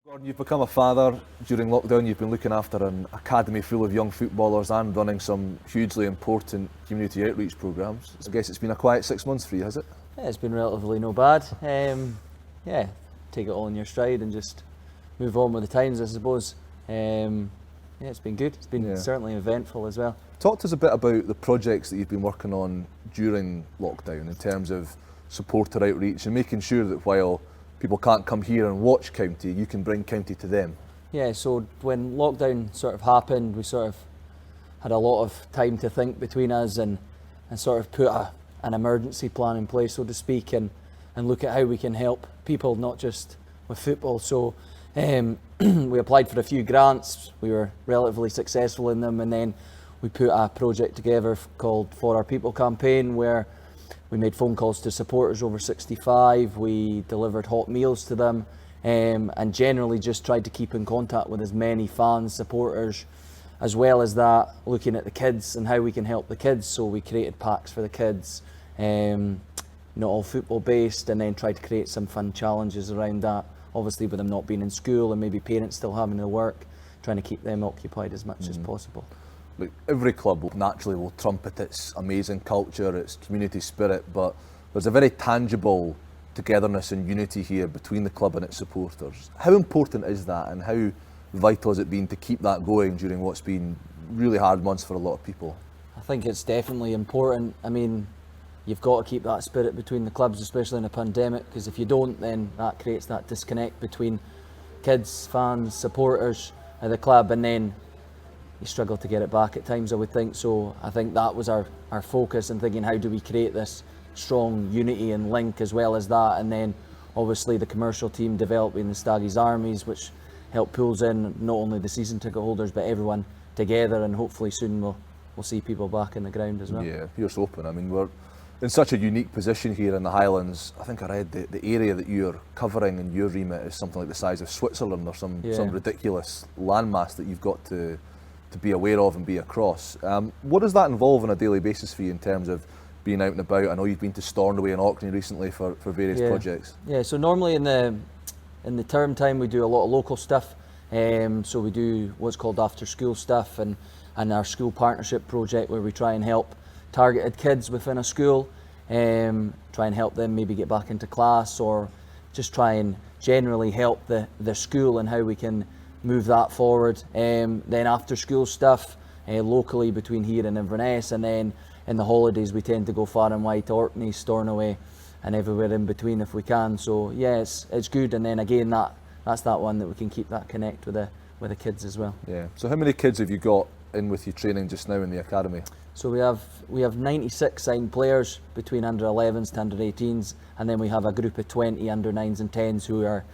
Gordon, you've become a father. During lockdown you've been looking after an academy full of young footballers and running some hugely important community outreach programmes. I guess it's been a quiet 6 months for you, has it? Yeah, it's been relatively no bad. Yeah, take it all in your stride and just move on with the times, I suppose. Yeah, it's been good. It's been certainly eventful as well. Talk to us a bit about the projects that you've been working on during lockdown in terms of supporter outreach and making sure that while people can't come here and watch county, you can bring county to them. Yeah, so when lockdown sort of happened, we sort of had a lot of time to think between us and sort of put an emergency plan in place, so to speak, and look at how we can help people, not just with football. So we applied for a few grants, we were relatively successful in them, and then we put a project together called For Our People campaign, where we made phone calls to supporters over 65, we delivered hot meals to them, and generally just tried to keep in contact with as many fans, supporters, as well as that, looking at the kids and how we can help the kids. So we created packs for the kids, not all football based, and then tried to create some fun challenges around that. Obviously with them not being in school and maybe parents still having to work, trying to keep them occupied as much as possible. Look, every club naturally will trumpet its amazing culture, its community spirit, but there's a very tangible togetherness and unity here between the club and its supporters. How important is that, and how vital has it been to keep that going during what's been really hard months for a lot of people? I think it's definitely important. I mean, you've got to keep that spirit between the clubs, especially in a pandemic, because if you don't, then that creates that disconnect between kids, fans, supporters of the club, and then you struggle to get it back at times, I would think. So I think that was our focus, and thinking, how do we create this strong unity and link as well as that, and then obviously the commercial team developing the Staggies Armies, which help pulls in not only the season ticket holders but everyone together, and hopefully soon we'll see people back in the ground as well. Yeah, here's hoping. I mean, we're in such a unique position here in the Highlands. I think I read the area that you're covering in your remit is something like the size of Switzerland, or some ridiculous landmass that you've got to be aware of and be across. What does that involve on a daily basis for you in terms of being out and about? I know you've been to Stornoway and Orkney recently for various projects. Yeah, so normally in the term time we do a lot of local stuff. So we do what's called after school stuff, and our school partnership project, where we try and help targeted kids within a school, try and help them maybe get back into class, or just try and generally help the school and how we can move that forward. Then after school stuff locally between here and Inverness, and then in the holidays we tend to go far and wide to Orkney, Stornoway, and everywhere in between if we can. So yeah, it's good, and then again that's that one that we can keep that connect with the kids as well. Yeah. So how many kids have you got in with you training just now in the academy? So we have 96 signed players between under 11s to under 18s, and then we have a group of 20 under 9s and 10s who are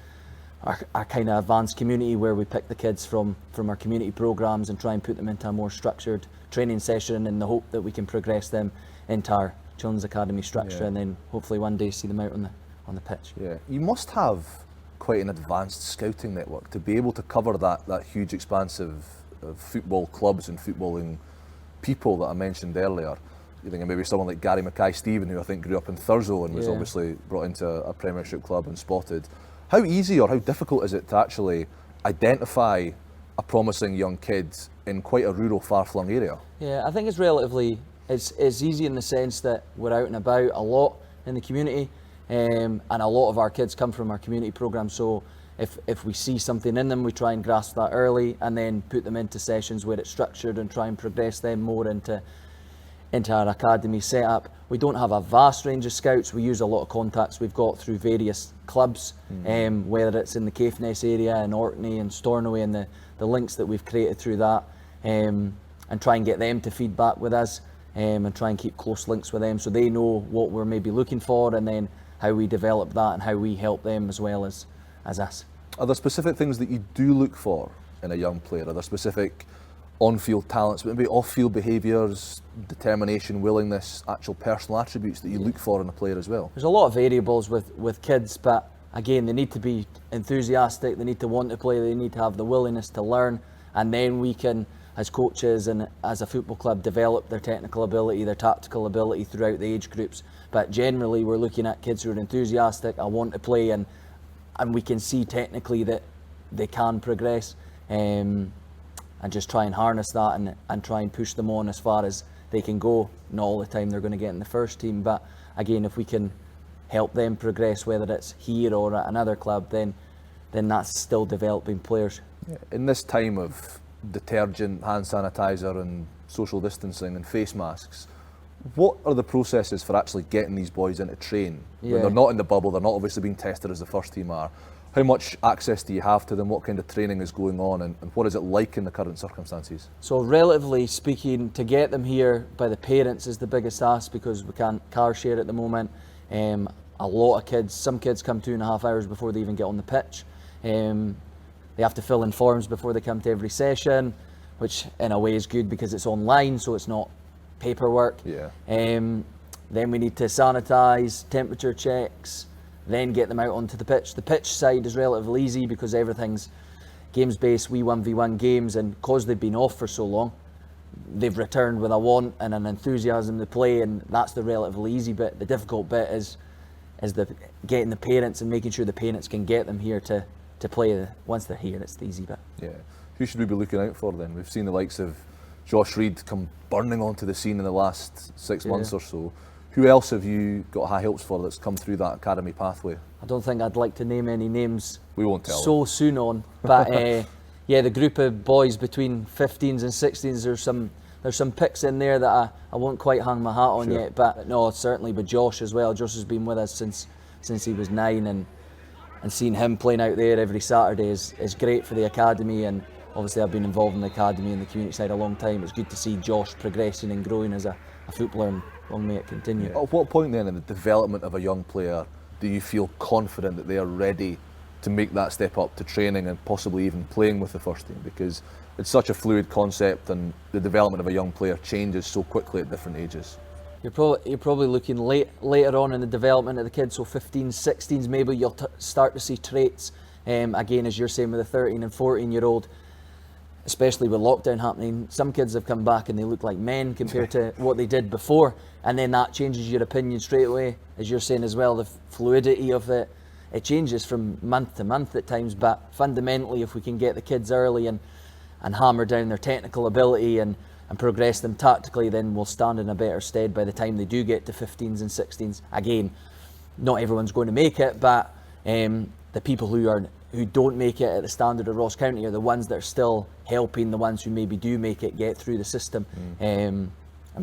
kind of advanced community, where we pick the kids from our community programs and try and put them into a more structured training session in the hope that we can progress them into our Children's Academy structure, and then hopefully one day see them out on the pitch. Yeah, you must have quite an advanced scouting network to be able to cover that huge expanse of football clubs and footballing people that I mentioned earlier. You think of maybe someone like Gary Mackay-Stephen, who I think grew up in Thurso and was obviously brought into a Premiership club and spotted. How easy or how difficult is it to actually identify a promising young kid in quite a rural, far-flung area? Yeah, I think it's relatively, it's easy in the sense that we're out and about a lot in the community, and a lot of our kids come from our community programme. So if we see something in them, we try and grasp that early, and then put them into sessions where it's structured and try and progress them more into our academy setup. We don't have a vast range of scouts. We use a lot of contacts we've got through various clubs, whether it's in the Caithness area and Orkney and Stornoway, and the links that we've created through that, and try and get them to feedback with us, and try and keep close links with them so they know what we're maybe looking for, and then how we develop that and how we help them as well as us. Are there specific things that you do look for in a young player? Are there specific on-field talents, but maybe off-field behaviours, determination, willingness, actual personal attributes that you look for in a player as well? There's a lot of variables with kids, but again, they need to be enthusiastic, they need to want to play, they need to have the willingness to learn, and then we can, as coaches and as a football club, develop their technical ability, their tactical ability throughout the age groups. But generally we're looking at kids who are enthusiastic, I want to play, and we can see technically that they can progress, and just try and harness that and try and push them on as far as they can go. Not all the time they're going to get in the first team, but again, if we can help them progress, whether it's here or at another club, then that's still developing players. In this time of detergent, hand sanitizer and social distancing and face masks, what are the processes for actually getting these boys into train? When they're not in the bubble, they're not obviously being tested as the first team are. How much access do you have to them? What kind of training is going on, and what is it like in the current circumstances? So relatively speaking, to get them here by the parents is the biggest ask, because we can't car share at the moment. A lot of kids, some kids come 2.5 hours before they even get on the pitch. They have to fill in forms before they come to every session, which in a way is good because it's online, so it's not paperwork. Then we need to sanitise, temperature checks, then get them out onto the pitch. The pitch side is relatively easy because everything's games-based, 1v1 games, and because they've been off for so long, they've returned with a want and an enthusiasm to play, and that's the relatively easy bit. The difficult bit is getting the parents and making sure the parents can get them here to play. Once they're here, it's the easy bit. Who should we be looking out for then? We've seen the likes of Josh Reid come burning onto the scene in the last 6 months or so. Who else have you got high hopes for that's come through that academy pathway? I don't think I'd like to name any names. We won't tell so soon on, but the group of boys between 15s and 16s, there's some picks in there that I won't quite hang my hat on yet, but no, certainly with Josh as well. Josh has been with us since he was 9, and seeing him playing out there every Saturday is great for the academy. And obviously I've been involved in the academy and the community side a long time. It's good to see Josh progressing and growing as a footballer, and long may it continue. At what point then in the development of a young player do you feel confident that they are ready to make that step up to training and possibly even playing with the first team? Because it's such a fluid concept and the development of a young player changes so quickly at different ages. You're probably looking later on in the development of the kids, so 15s, 16s, maybe you'll start to see traits, again, as you're saying, with a 13 and 14-year-old, especially with lockdown happening. Some kids have come back and they look like men compared to what they did before, and then that changes your opinion straight away. As you're saying as well, the fluidity of it changes from month to month at times, but fundamentally, if we can get the kids early and hammer down their technical ability and progress them tactically, then we'll stand in a better stead by the time they do get to 15s and 16s. Again, not everyone's going to make it, but the people who don't make it at the standard of Ross County are the ones that are still helping the ones who maybe do make it get through the system, and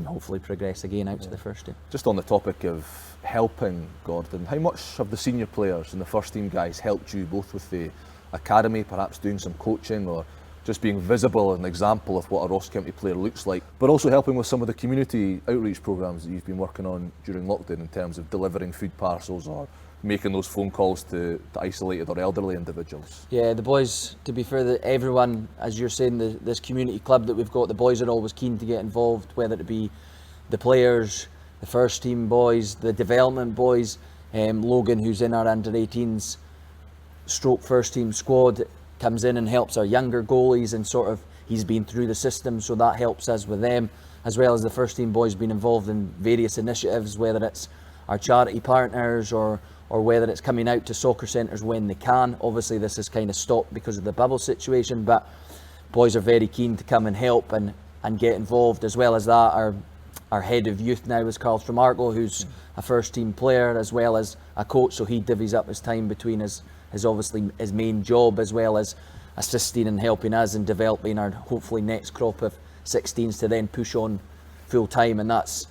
hopefully progress again out to the first team. Just on the topic of helping, Gordon, how much have the senior players and the first team guys helped you, both with the academy, perhaps doing some coaching, or just being visible as an example of what a Ross County player looks like, but also helping with some of the community outreach programmes that you've been working on during lockdown in terms of delivering food parcels or making those phone calls to isolated or elderly individuals? Yeah, the boys, to be fair, everyone, as you're saying, this community club that we've got, the boys are always keen to get involved, whether it be the players, the first team boys, the development boys. Logan, who's in our under 18s stroke first team squad, comes in and helps our younger goalies, and sort of he's been through the system, so that helps us with them, as well as the first team boys being involved in various initiatives, whether it's our charity partners or whether it's coming out to soccer centres when they can. Obviously this has kind of stopped because of the bubble situation, but boys are very keen to come and help and get involved. As well as that, our head of youth now is Carl Stramargo, who's a first team player as well as a coach, so he divvies up his time between his obviously his main job, as well as assisting and helping us in developing our hopefully next crop of 16s to then push on full time. And that's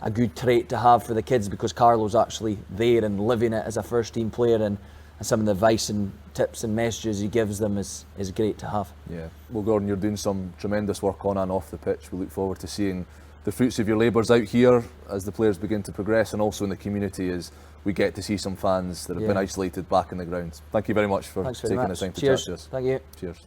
a good trait to have for the kids, because Carlo's actually there and living it as a first team player, and some of the advice and tips and messages he gives them is great to have. Yeah, well, Gordon, you're doing some tremendous work on and off the pitch. We look forward to seeing the fruits of your labours out here as the players begin to progress, and also in the community as we get to see some fans that have been isolated back in the grounds. Thank you very much for taking the time to chat to us. Thank you. Cheers.